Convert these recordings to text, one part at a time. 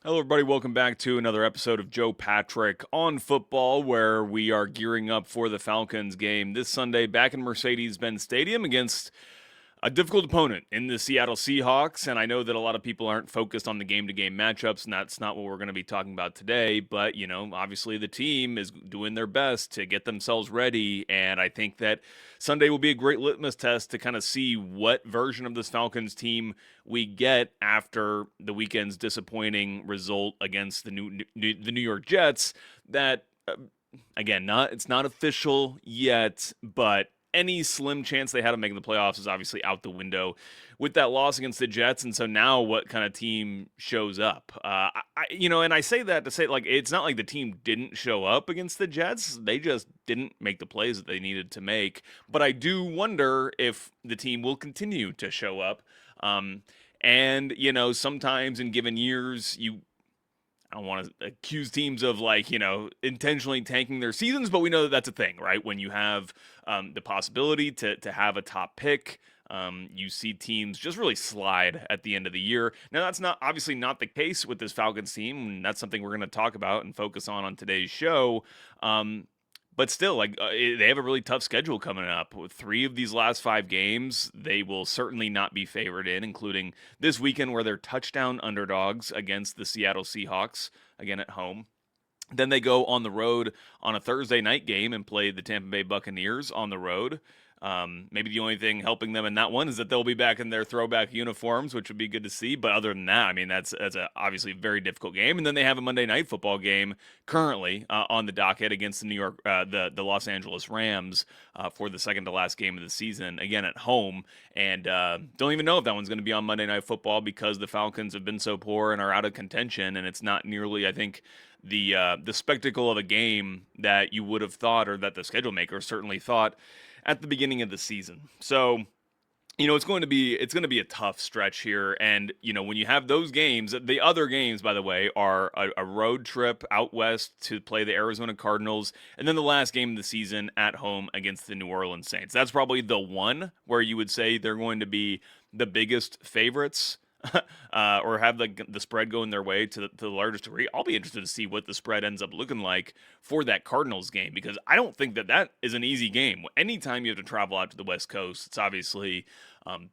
Hello, everybody. Welcome back to another episode of Joe Patrick on football, where we are gearing up for the Falcons game this Sunday back in Mercedes-Benz Stadium against a difficult opponent in the Seattle Seahawks. And I know that a lot of people aren't focused on the game-to-game matchups, and that's not what we're going to be talking about today. But, obviously the team is doing their best to get themselves ready. And I think that Sunday will be a great litmus test to kind of see what version of this Falcons team we get after the weekend's disappointing result against the New York Jets. That again, not it's not official yet, but any slim chance they had of making the playoffs is obviously out the window with that loss against the Jets. And so now, what kind of team shows up? And I say that to say, like, it's not like the team didn't show up against the Jets; they just didn't make the plays that they needed to make. But I do wonder if the team will continue to show up. Sometimes in given years, I don't want to accuse teams of intentionally tanking their seasons, but we know that that's a thing, right? When you have the possibility to have a top pick, you see teams just really slide at the end of the year. Now, that's not obviously not the case with this Falcons team, and that's something we're going to talk about and focus on today's show. But still, they have a really tough schedule coming up. With 3 of these last 5 games, they will certainly not be favored in, including this weekend where they're touchdown underdogs against the Seattle Seahawks, again at home. Then they go on the road on a Thursday night game and play the Tampa Bay Buccaneers on the road. Maybe the only thing helping them in that one is that they'll be back in their throwback uniforms, which would be good to see. But other than that, I mean, that's a obviously very difficult game. And then they have a Monday Night Football game currently on the docket against the Los Angeles Rams for the second to last game of the season, again at home. And don't even know if that one's going to be on Monday Night Football because the Falcons have been so poor and are out of contention, and it's not nearly, I think, the spectacle of a game that you would have thought, or that the schedule makers certainly thought at the beginning of the season. So, it's going to be a tough stretch here. And when you have those games, the other games, by the way, are a road trip out west to play the Arizona Cardinals, and then the last game of the season at home against the New Orleans Saints. That's probably the one where you would say they're going to be the biggest favorites. Or have the spread going their way to the largest degree. I'll be interested to see what the spread ends up looking like for that Cardinals game, because I don't think that is an easy game. Anytime you have to travel out to the West Coast, it's obviously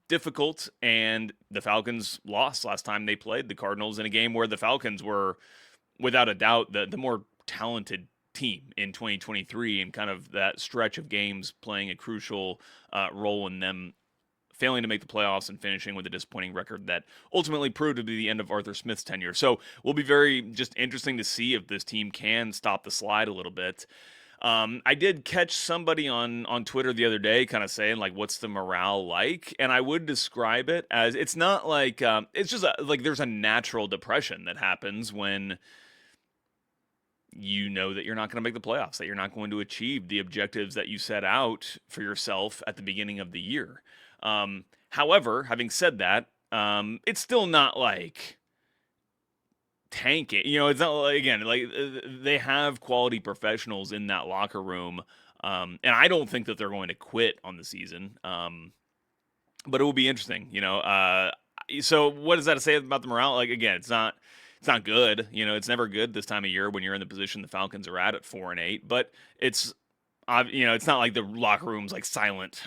difficult, and the Falcons lost last time they played the Cardinals in a game where the Falcons were, without a doubt, the more talented team in 2023, and kind of that stretch of games playing a crucial role in them failing to make the playoffs and finishing with a disappointing record that ultimately proved to be the end of Arthur Smith's tenure. So will be very just interesting to see if this team can stop the slide a little bit. I did catch somebody on Twitter the other day kind of saying, like, what's the morale like? And I would describe it as, it's not like, it's just like there's a natural depression that happens when you know that you're not going to make the playoffs, that you're not going to achieve the objectives that you set out for yourself at the beginning of the year. However, having said that, it's still not like tanking. It's not like, again, like they have quality professionals in that locker room, and I don't think that they're going to quit on the season. But it will be interesting. So what does that say about the morale? Like, again, it's not good. It's never good this time of year when you're in the position the Falcons are at 4-8. But it's not like the locker room's like silent.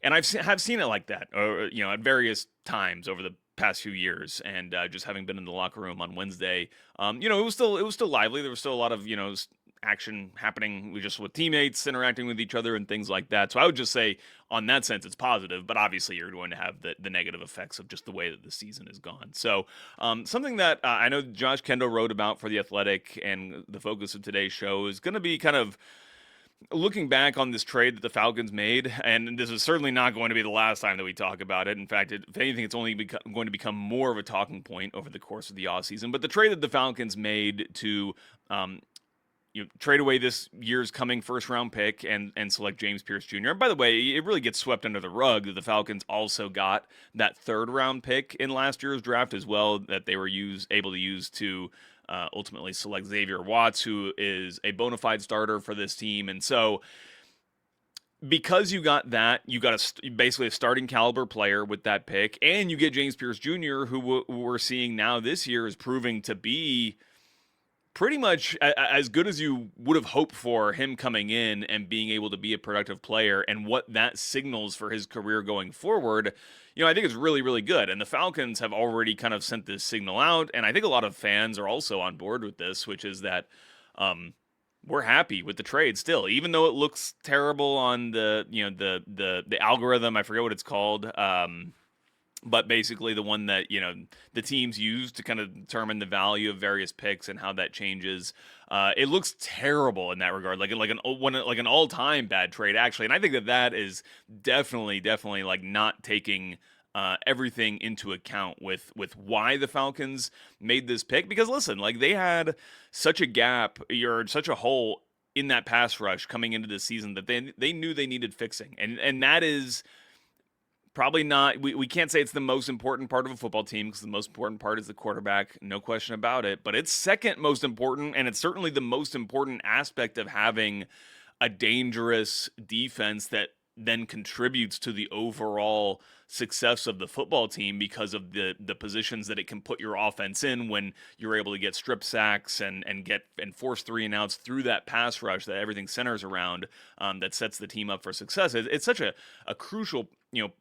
And have seen it like that, or at various times over the past few years. And just having been in the locker room on Wednesday, it was still lively. There was still a lot of action happening with teammates interacting with each other and things like that. So I would just say, on that sense, it's positive. But obviously, you're going to have the negative effects of just the way that the season is gone. So something that I know Josh Kendall wrote about for The Athletic, and the focus of today's show is going to be kind of looking back on this trade that the Falcons made. And this is certainly not going to be the last time that we talk about it. In fact, if anything, it's only going to become more of a talking point over the course of the offseason. But the trade that the Falcons made to trade away this year's coming first-round pick and select James Pearce Jr. And by the way, it really gets swept under the rug that the Falcons also got that third-round pick in last year's draft as well, that they were able to use to ultimately select Xavier Watts, who is a bona fide starter for this team. And so because you got that, you got basically a starting caliber player with that pick, and you get James Pearce Jr., who we're seeing now this year is proving to be pretty much as good as you would have hoped for him coming in and being able to be a productive player, and what that signals for his career going forward. I think it's really, really good. And the Falcons have already kind of sent this signal out, and I think a lot of fans are also on board with this, which is that we're happy with the trade still, even though it looks terrible on the algorithm. I forget what it's called. But basically the one that the teams use to kind of determine the value of various picks and how that changes. It looks terrible in that regard, like an all-time bad trade actually. And I think that is definitely like not taking everything into account with why the Falcons made this pick. Because listen, like they had such a gap or such a hole in that pass rush coming into this season that they knew they needed fixing, and that is probably not, we can't say it's the most important part of a football team, because the most important part is the quarterback, no question about it. But it's second most important, and it's certainly the most important aspect of having a dangerous defense that then contributes to the overall success of the football team, because of the positions that it can put your offense in when you're able to get strip sacks and force 3-and-outs through that pass rush that everything centers around, that sets the team up for success. It's such a crucial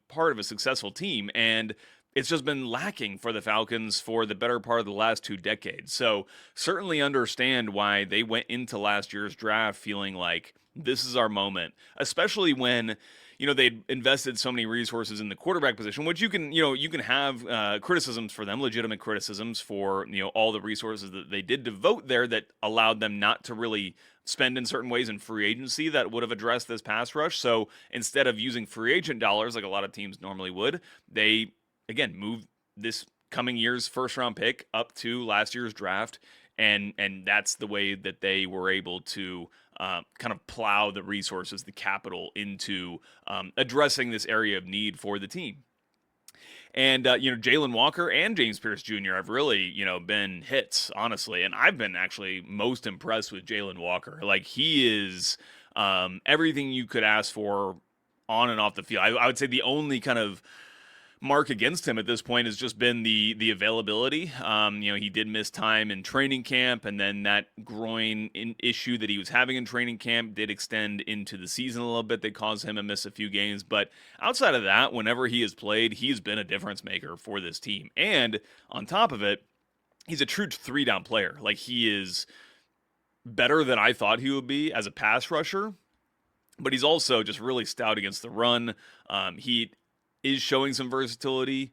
part of a successful team, and it's just been lacking for the Falcons for the better part of the last 2 decades. So certainly understand why they went into last year's draft feeling like this is our moment, especially when they'd invested so many resources in the quarterback position, which you can have criticisms for them, legitimate criticisms for all the resources that they did devote there that allowed them not to really spend in certain ways in free agency that would have addressed this pass rush. So instead of using free agent dollars like a lot of teams normally would, they again moved this coming year's first round pick up to last year's draft, and that's the way that they were able to kind of plow the resources, the capital, into addressing this area of need for the team. And Jalon Walker and James Pearce Jr. have really been hits, honestly, and I've been actually most impressed with Jalon Walker. Like, he is everything you could ask for on and off the field. I would say the only kind of mark against him at this point has just been the availability. He did miss time in training camp, and then that groin issue that he was having in training camp did extend into the season a little bit. They caused him to miss a few games, but outside of that, whenever he has played, he's been a difference maker for this team. And on top of it, he's a true 3-down player. Like, he is better than I thought he would be as a pass rusher, but he's also just really stout against the run. He is showing some versatility.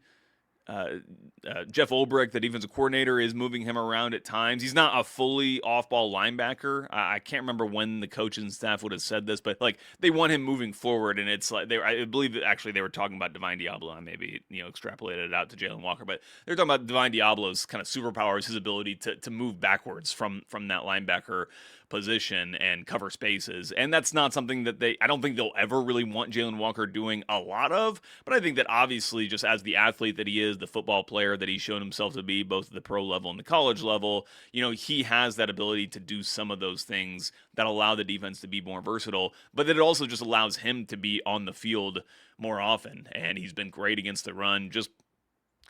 Jeff Ulbrich, the defensive coordinator, is moving him around at times. He's not a fully off-ball linebacker. I can't remember when the coaching staff would have said this, but like they want him moving forward, and it's like I believe that actually they were talking about Divine Diablo, and maybe extrapolated it out to Jalon Walker, but they're talking about Divine Diablo's kind of superpowers, his ability to move backwards from that linebacker position and cover spaces. And that's not something that I don't think they'll ever really want Jalon Walker doing a lot of, but I think that obviously, just as the athlete that he is, the football player that he's shown himself to be, both at the pro level and the college level, he has that ability to do some of those things that allow the defense to be more versatile, but that it also just allows him to be on the field more often. And he's been great against the run. Just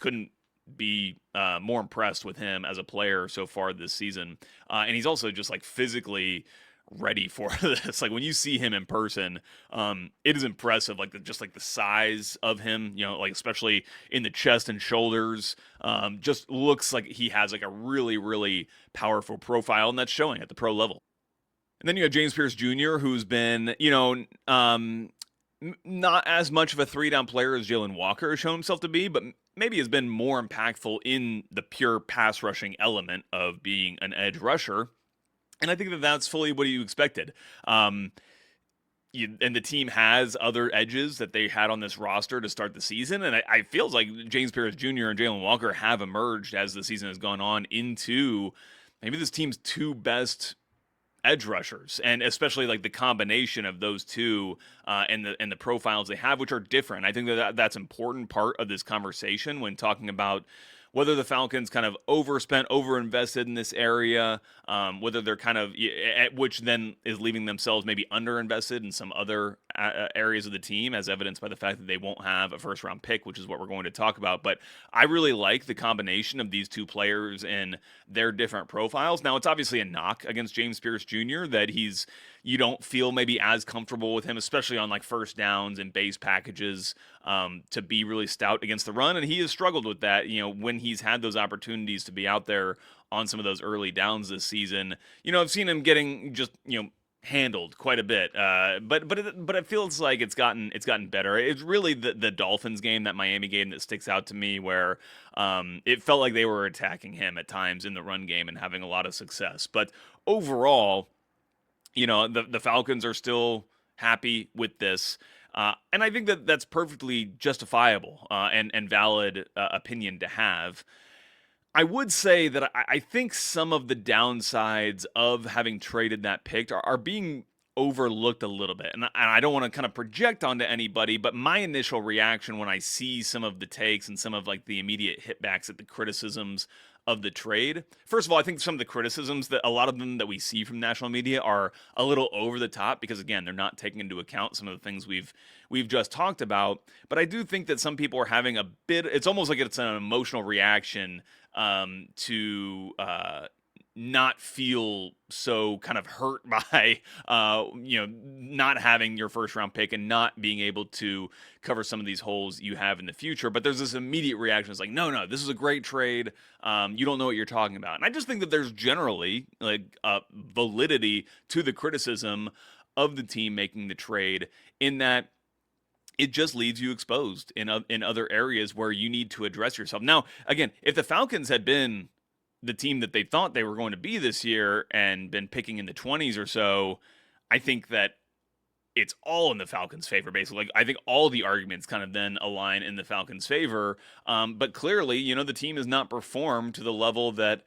couldn't be more impressed with him as a player so far this season. And he's also just like physically ready for this. Like, when you see him in person, it is impressive. Like just like the size of him, like especially in the chest and shoulders, just looks like he has like a really, really powerful profile, and that's showing at the pro level. And then you have James Pearce Jr., who's been, not as much of a 3-down player as Jalon Walker has shown himself to be, but maybe has been more impactful in the pure pass rushing element of being an edge rusher. And I think that that's fully what you expected. And the team has other edges that they had on this roster to start the season. And I feels like James Pearce Jr. and Jalon Walker have emerged as the season has gone on into maybe this team's 2 best edge rushers, and especially like the combination of those two and the profiles they have, which are different. I think that's important part of this conversation when talking about whether the Falcons kind of overinvested in this area, whether they're kind of, which then is leaving themselves maybe underinvested in some other areas of the team, as evidenced by the fact that they won't have a first round pick, which is what we're going to talk about. But I really like the combination of these two players and their different profiles. Now, it's obviously a knock against James Pearce Jr. that you don't feel maybe as comfortable with him, especially on like first downs and base packages, to be really stout against the run. And he has struggled with that, when he's had those opportunities to be out there on some of those early downs this season. I've seen him getting just, handled quite a bit. But it feels like it's gotten better. It's really the Dolphins game, that Miami game, that sticks out to me, where it felt like they were attacking him at times in the run game and having a lot of success. But overall, the Falcons are still happy with this. And I think that that's perfectly justifiable and valid opinion to have. I would say that I think some of the downsides of having traded that pick are being overlooked a little bit. And I don't want to kind of project onto anybody, but my initial reaction when I see some of the takes and some of like the immediate hitbacks at the criticisms of the trade. First of all, I think some of the criticisms, that a lot of them that we see from national media, are a little over the top because, again, they're not taking into account some of the things we've just talked about. But I do think that some people are having a bit. It's almost like it's an emotional reaction to not feel so kind of hurt by not having your first round pick and not being able to cover some of these holes you have in the future. But there's this immediate reaction. It's like, no, this is a great trade. You don't know what you're talking about. And I just think that there's generally like validity to the criticism of the team making the trade, in that it just leaves you exposed in other areas where you need to address yourself. Now, again, if the Falcons had been the team that they thought they were going to be this year and been picking in the 20s or so, I think that it's all in the Falcons' favor, basically. Like, I think all the arguments kind of then align in the Falcons' favor. But clearly, the team has not performed to the level that,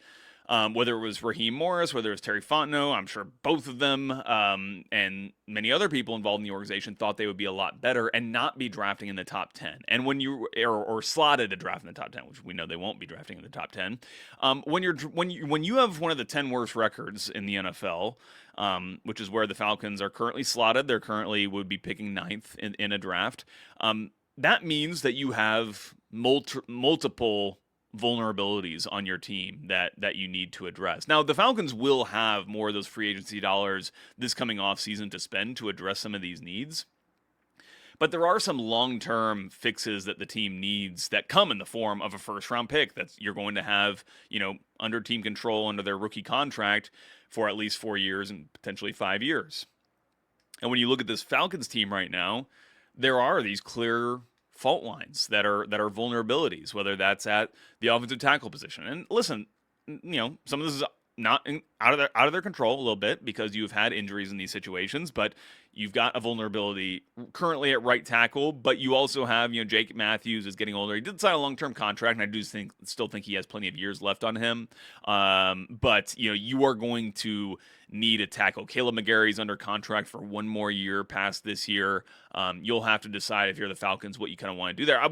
whether it was Raheem Morris, whether it was Terry Fontenot, I'm sure both of them and many other people involved in the organization thought they would be a lot better and not be drafting in the top 10. And when you or slotted to draft in the top 10, which we know they won't be drafting in the top 10, when you have one of the 10 worst records in the NFL, which is where the Falcons are currently slotted, they're currently would be picking ninth in a draft. That means that you have multiple vulnerabilities on your team that you need to address. Now, the Falcons will have more of those free agency dollars this coming off season to spend to address some of these needs. But there are some long-term fixes that the team needs that come in the form of a first-round pick that you're going to have, under team control under their rookie contract for at least 4 years and potentially 5 years. And when you look at this Falcons team right now, there are these clear fault lines that are vulnerabilities, whether that's at the offensive tackle position. And listen, some of this is not out of their control a little bit because you've had injuries in these situations, but you've got a vulnerability currently at right tackle. But you also have, Jake Matthews is getting older. He did sign a long-term contract, and I still think he has plenty of years left on him. But you are going to need a tackle. Caleb McGarry's under contract for one more year past this year. You'll have to decide, if you're the Falcons, what you kind of want to do there.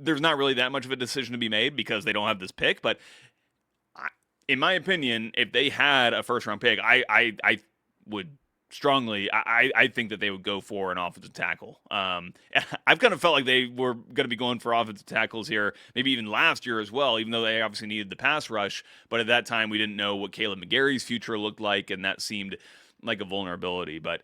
There's not really that much of a decision to be made because they don't have this pick, but in my opinion, if they had a first-round pick, I would strongly, I think that they would go for an offensive tackle. I've kind of felt like they were going to be going for offensive tackles here, maybe even last year as well, even though they obviously needed the pass rush. But at that time, we didn't know what Caleb McGarry's future looked like, and that seemed like a vulnerability. But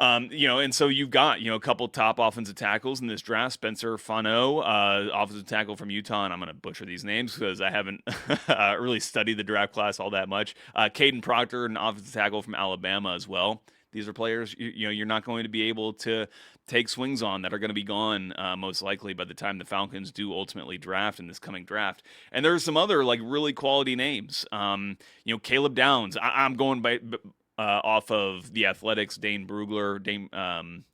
and so you've got, a couple top offensive tackles in this draft. Spencer Fontenot, offensive tackle from Utah, and I'm going to butcher these names because I haven't really studied the draft class all that much. Caden Proctor, an offensive tackle from Alabama as well. These are players, you're not going to be able to take swings on, that are going to be gone most likely by the time the Falcons do ultimately draft in this coming draft. And there's some other really quality names. Caleb Downs. I'm going by off of the Athletics, Dane Brugler,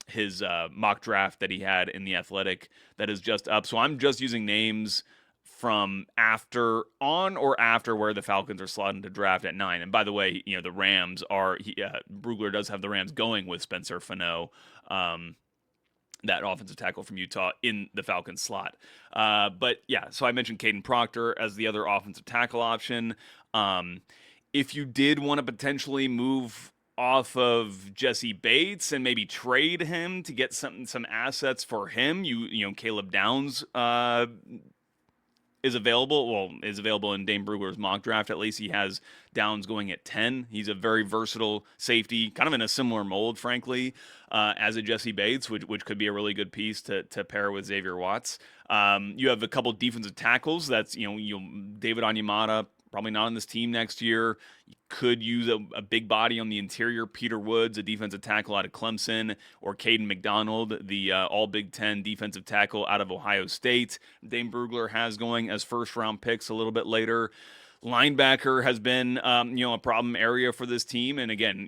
his mock draft that he had in the Athletic that is just up. So I'm just using names from after where the Falcons are slotted to draft at 9. And by the way, the Rams are, Brugler does have the Rams going with Spencer Fontenot, that offensive tackle from Utah, in the Falcons slot. But yeah, so I mentioned Caden Proctor as the other offensive tackle option. If you did want to potentially move off of Jesse Bates and maybe trade him to get some assets for him. Caleb Downs is available in Dane Brugler's mock draft. At least he has Downs going at 10. He's a very versatile safety, kind of in a similar mold, frankly, as a Jesse Bates, which could be a really good piece to pair with Xavier Watts. You have a couple defensive tackles. That's David Onyemata, probably not on this team next year. You could use a big body on the interior. Peter Woods, a defensive tackle out of Clemson, or Caden McDonald, the all Big Ten defensive tackle out of Ohio State. Dane Brugler has going as first-round picks a little bit later. Linebacker has been, a problem area for this team. And again,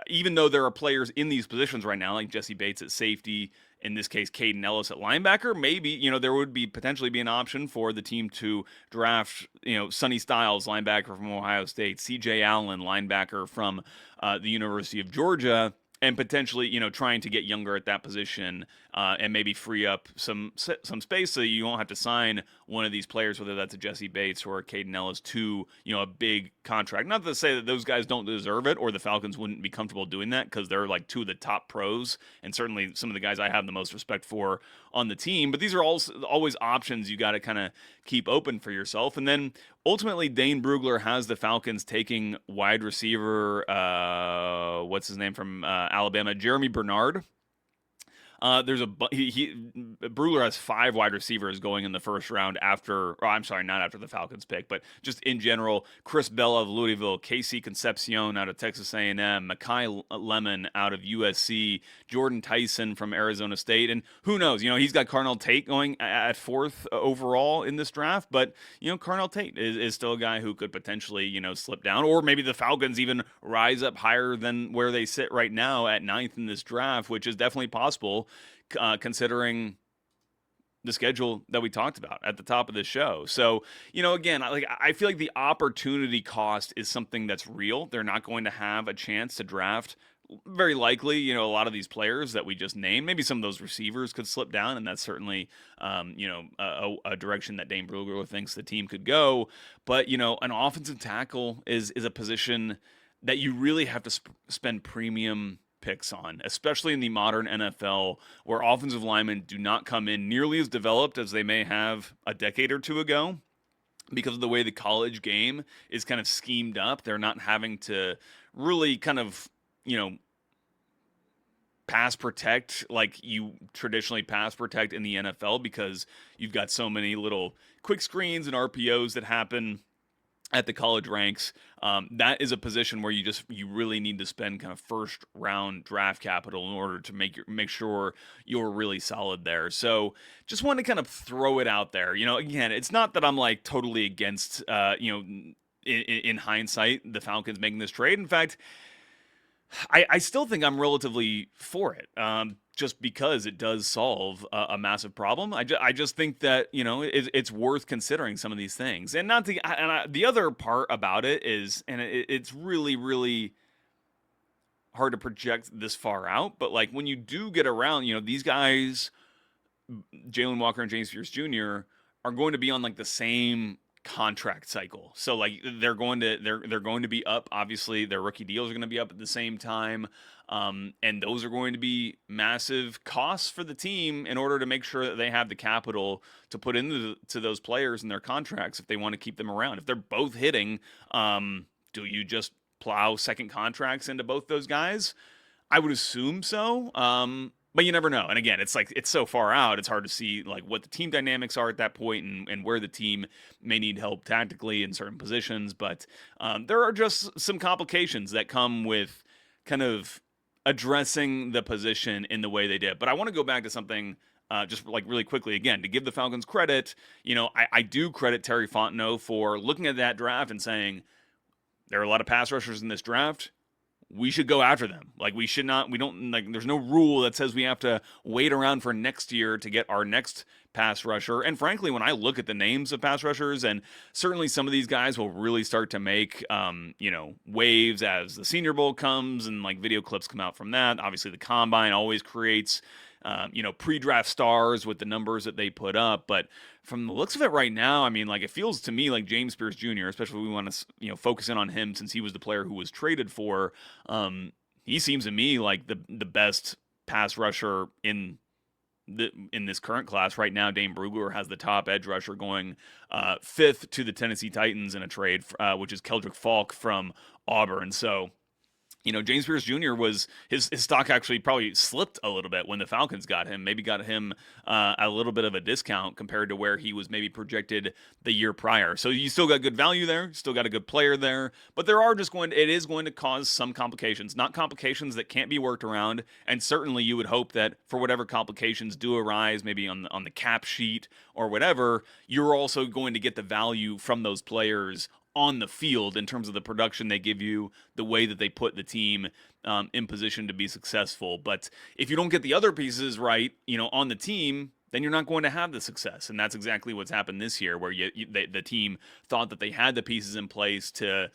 even though there are players in these positions right now, like Jesse Bates at safety, in this case, Caden Ellis at linebacker, maybe, there would be potentially be an option for the team to draft, Sonny Styles, linebacker from Ohio State, C.J. Allen, linebacker from the University of Georgia, and potentially, trying to get younger at that position and maybe free up some space so you won't have to sign one of these players, whether that's a Jesse Bates or a Caden Ellis, to a big contract. Not to say that those guys don't deserve it, or the Falcons wouldn't be comfortable doing that, because they're like two of the top pros, and certainly some of the guys I have the most respect for on the team. But these are always options you got to kind of keep open for yourself. And then ultimately, Dane Brugler has the Falcons taking wide receiver, what's his name from Alabama, Jeremy Bernard. Brugler has 5 wide receivers going in the first round after, not after the Falcons pick, but just in general. Chris Bell of Louisville, Casey Concepcion out of Texas A&M, Makai Lemon out of USC, Jordan Tyson from Arizona State, and who knows, he's got Carnell Tate going at 4th overall in this draft, but, Carnell Tate is still a guy who could potentially, slip down, or maybe the Falcons even rise up higher than where they sit right now at 9th in this draft, which is definitely possible, considering the schedule that we talked about at the top of the show. So, again, I feel like the opportunity cost is something that's real. They're not going to have a chance to draft, very likely, a lot of these players that we just named. Maybe some of those receivers could slip down, and that's certainly, a direction that Dane Brugler thinks the team could go. But, an offensive tackle is a position that you really have to spend premium picks on, especially in the modern NFL, where offensive linemen do not come in nearly as developed as they may have a decade or two ago, because of the way the college game is kind of schemed up. They're not having to really kind of, pass protect like you traditionally pass protect in the NFL, because you've got so many little quick screens and RPOs that happen at the college ranks. That is a position where you really need to spend kind of first round draft capital in order to make sure you're really solid there. So just want to kind of throw it out there. Again, it's not that I'm like totally against, in hindsight, the Falcons making this trade. In fact, I still think I'm relatively for it, just because it does solve a massive problem. I just think that, it's worth considering some of these things. And the other part about it is, and it's really, really hard to project this far out, but like when you do get around, these guys, Jalon Walker and James Pearce Jr., are going to be on like the same contract cycle. So like they're going to be up. Obviously, their rookie deals are going to be up at the same time. And those are going to be massive costs for the team in order to make sure that they have the capital to put into those players in their contracts if they want to keep them around. If they're both hitting, do you just plow second contracts into both those guys? I would assume so. But you never know. And again, it's so far out, it's hard to see like what the team dynamics are at that point, and where the team may need help tactically in certain positions. But there are just some complications that come with kind of addressing the position in the way they did. But I want to go back to something just like really quickly, again, to give the Falcons credit. I do credit Terry Fontenot for looking at that draft and saying, there are a lot of pass rushers in this draft. We should go after them. Like there's no rule that says we have to wait around for next year to get our next pass rusher. And frankly, when I look at the names of pass rushers, and certainly some of these guys will really start to make, waves as the Senior Bowl comes and like video clips come out from that. Obviously the Combine always creates, pre-draft stars with the numbers that they put up. But from the looks of it right now, I mean, like it feels to me like James Pearce Jr., especially if we want to, focus in on him since he was the player who was traded for, he seems to me like the best pass rusher in this current class right now. Dane Brugler has the top edge rusher going fifth to the Tennessee Titans in a trade, which is Keldrick Falk from Auburn. So, James Pearce Jr. was his stock actually probably slipped a little bit when the Falcons got him. Maybe got him a little bit of a discount compared to where he was maybe projected the year prior. So you still got good value there, still got a good player there, but it is going to cause some complications, not complications that can't be worked around. And certainly you would hope that for whatever complications do arise, maybe on the cap sheet or whatever, you're also going to get the value from those players on the field in terms of the production they give you, the way that they put the team in position to be successful. But if you don't get the other pieces right, on the team, then you're not going to have the success. And that's exactly what's happened this year, where the team thought that they had the pieces in place to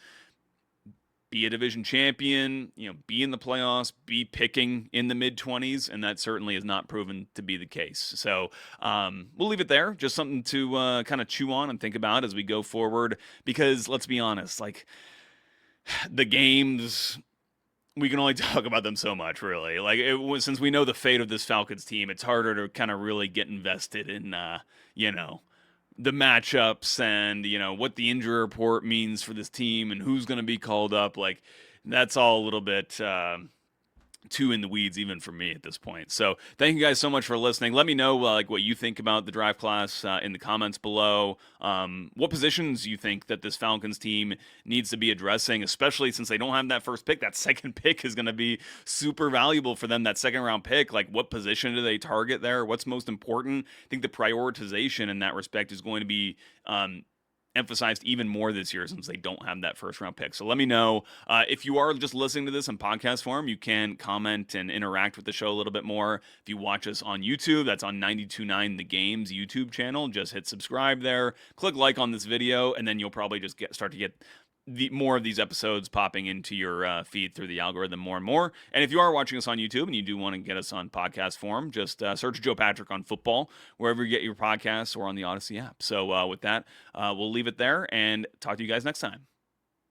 be a division champion, be in the playoffs, be picking in the mid-20s, and that certainly has not proven to be the case. So we'll leave it there. Just something to kind of chew on and think about as we go forward, because let's be honest, like the games, we can only talk about them so much, really. Like since we know the fate of this Falcons team, it's harder to kind of really get invested in, the matchups and, what the injury report means for this team and who's going to be called up. Like, that's all a little bit too in the weeds even for me at this point. So thank you guys so much for listening. Let me know what you think about the draft class in the comments below. What positions you think that this Falcons team needs to be addressing, especially since they don't have that first pick. That second pick is going to be super valuable for them, that second round pick. Like, what position do they target there? What's most important? I think the prioritization in that respect is going to be emphasized even more this year since they don't have that first round pick. So let me know. If you are just listening to this in podcast form, you can comment and interact with the show a little bit more. If you watch us on YouTube, that's on 92.9 The Game's YouTube channel. Just hit subscribe there, click like on this video, and then you'll probably just start to get more of these episodes popping into your feed through the algorithm more and more. And if you are watching us on YouTube and you do want to get us on podcast form, just search Joe Patrick on football, wherever you get your podcasts, or on the Odyssey app. So with that, we'll leave it there and talk to you guys next time.